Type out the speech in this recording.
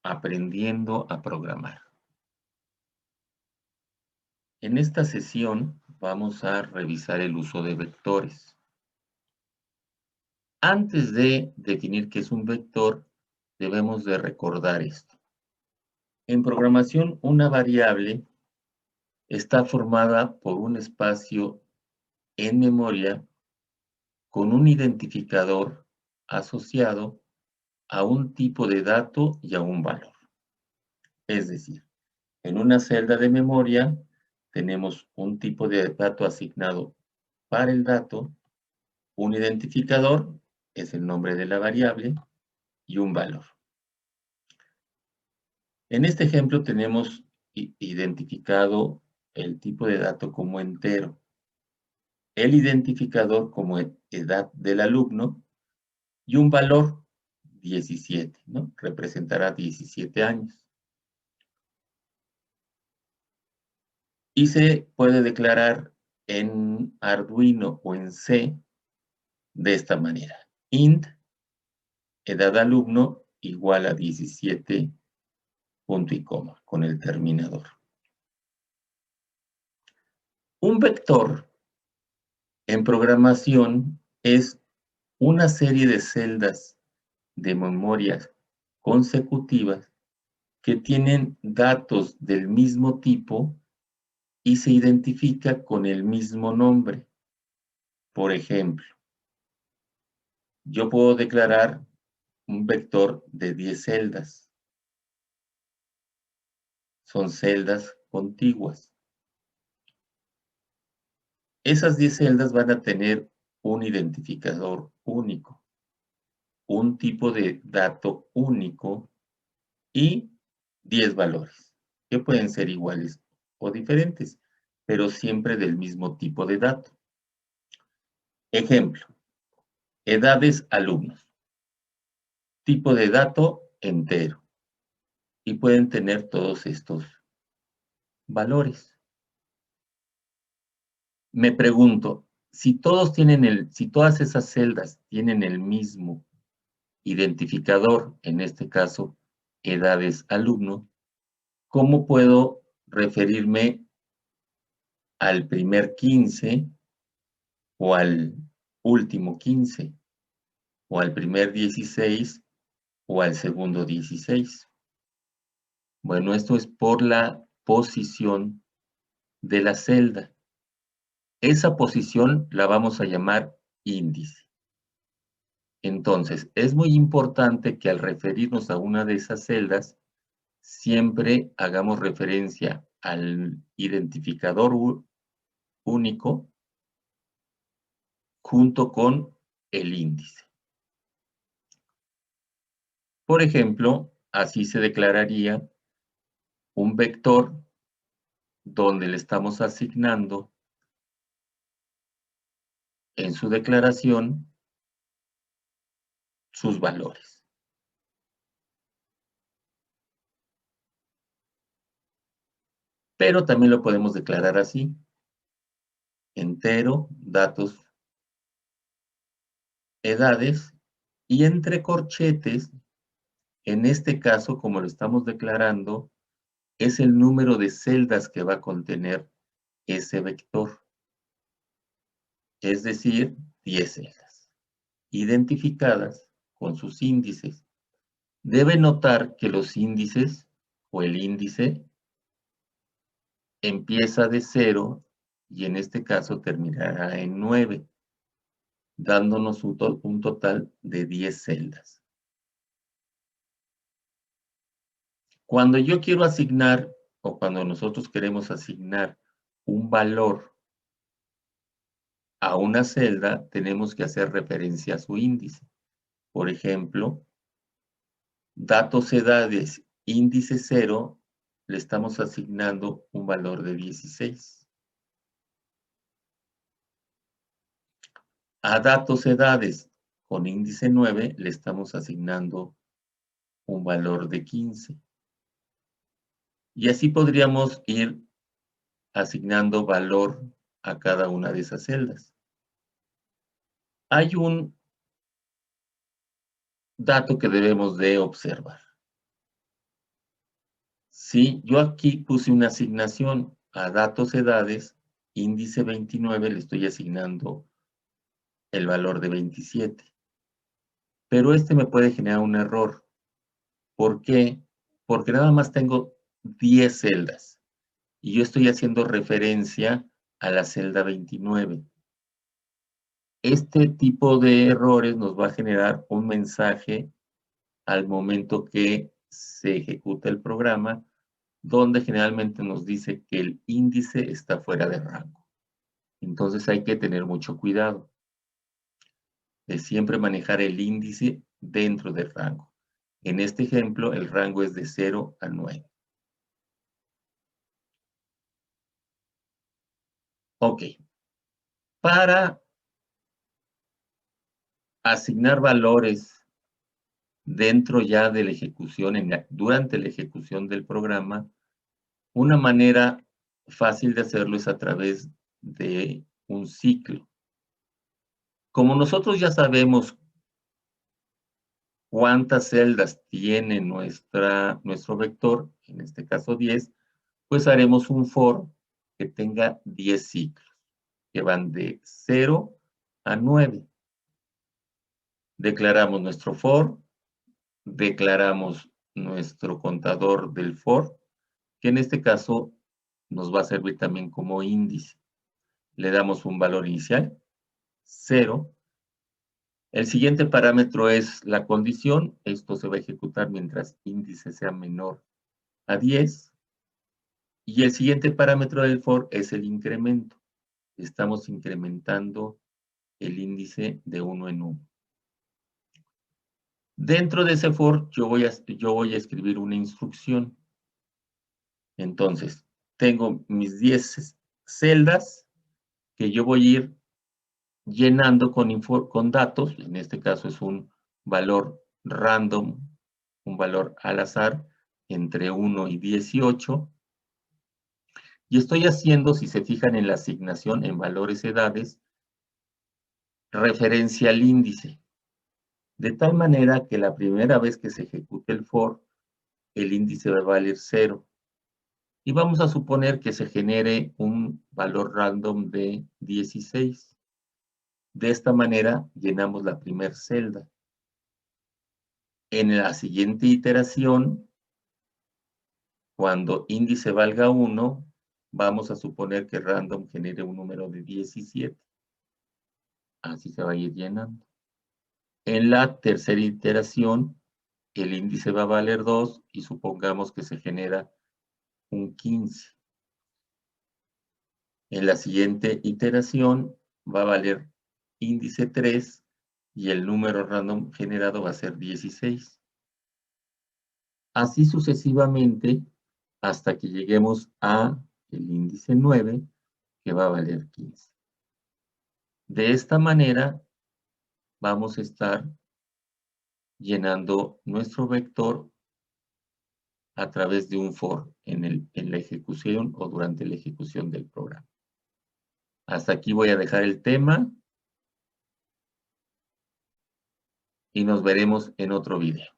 Aprendiendo a programar. En esta sesión vamos a revisar el uso de vectores. Antes de definir qué es un vector, debemos de recordar esto. En programación, una variable está formada por un espacio en memoria con un identificador asociado a un tipo de dato y a un valor. Es decir, en una celda de memoria tenemos un tipo de dato asignado para el dato, un identificador, es el nombre de la variable, y un valor. En este ejemplo tenemos identificado el tipo de dato como entero, el identificador como edad del alumno y un valor 17, ¿no? Representará 17 años. Y se puede declarar en Arduino o en C de esta manera. Int, edad alumno, igual a 17, punto y coma, con el terminador. Un vector en programación es una serie de celdas de memorias consecutivas que tienen datos del mismo tipo y se identifica con el mismo nombre. Por ejemplo, yo puedo declarar un vector de 10 celdas. Son celdas contiguas. Esas 10 celdas van a tener un identificador único, un tipo de dato único y 10 valores, que pueden ser iguales o diferentes, pero siempre del mismo tipo de dato. Ejemplo, edades alumnos, tipo de dato entero, y pueden tener todos estos valores. Me pregunto, si todas esas celdas tienen el mismo identificador, en este caso, edades alumno, ¿cómo puedo referirme al primer 15 o al último 15 o al primer 16 o al segundo 16? Bueno, esto es por la posición de la celda. Esa posición la vamos a llamar índice. Entonces, es muy importante que al referirnos a una de esas celdas, siempre hagamos referencia al identificador único junto con el índice. Por ejemplo, así se declararía un vector donde le estamos asignando en su declaración sus valores. Pero también lo podemos declarar así: entero, datos, edades, y entre corchetes, en este caso, como lo estamos declarando, es el número de celdas que va a contener ese vector, es decir, 10 celdas, identificadas con sus índices. Debe notar que los índices o el índice empieza de 0 y en este caso terminará en 9, dándonos un total de 10 celdas. Cuando yo quiero asignar o cuando nosotros queremos asignar un valor a una celda, tenemos que hacer referencia a su índice. Por ejemplo, datos edades índice 0, le estamos asignando un valor de 16. A datos edades con índice 9 le estamos asignando un valor de 15. Y así podríamos ir asignando valor a cada una de esas celdas. Hay un dato que debemos de observar. Sí, yo aquí puse una asignación a datos edades, índice 29, le estoy asignando el valor de 27. Pero este me puede generar un error. ¿Por qué? Porque nada más tengo 10 celdas y yo estoy haciendo referencia a la celda 29. Este tipo de errores nos va a generar un mensaje al momento que se ejecuta el programa, donde generalmente nos dice que el índice está fuera de rango. Entonces hay que tener mucho cuidado de siempre manejar el índice dentro del rango. En este ejemplo, el rango es de 0 a 9. Ok. Para asignar valores dentro ya de la ejecución, durante la ejecución del programa, una manera fácil de hacerlo es a través de un ciclo. Como nosotros ya sabemos cuántas celdas tiene nuestro vector, en este caso 10, pues haremos un for que tenga 10 ciclos, que van de 0 a 9. Declaramos nuestro for, declaramos nuestro contador del for, que en este caso nos va a servir también como índice. Le damos un valor inicial, 0. El siguiente parámetro es la condición. Esto se va a ejecutar mientras índice sea menor a 10. Y el siguiente parámetro del for es el incremento. Estamos incrementando el índice de 1 en 1. Dentro de ese for, yo voy a escribir una instrucción. Entonces, tengo mis 10 celdas que yo voy a ir llenando con datos. En este caso es un valor random, un valor al azar, entre 1 y 18. Y estoy haciendo, si se fijan en la asignación en valores edades, referencia al índice. De tal manera que la primera vez que se ejecute el for, el índice va a valer 0. Y vamos a suponer que se genere un valor random de 16. De esta manera llenamos la primera celda. En la siguiente iteración, cuando índice valga 1, vamos a suponer que random genere un número de 17. Así se va a ir llenando. En la tercera iteración, el índice va a valer 2 y supongamos que se genera un 15. En la siguiente iteración va a valer índice 3 y el número random generado va a ser 16. Así sucesivamente hasta que lleguemos a el índice 9, que va a valer 15. De esta manera vamos a estar llenando nuestro vector a través de un for en la ejecución o durante la ejecución del programa. Hasta aquí voy a dejar el tema y nos veremos en otro video.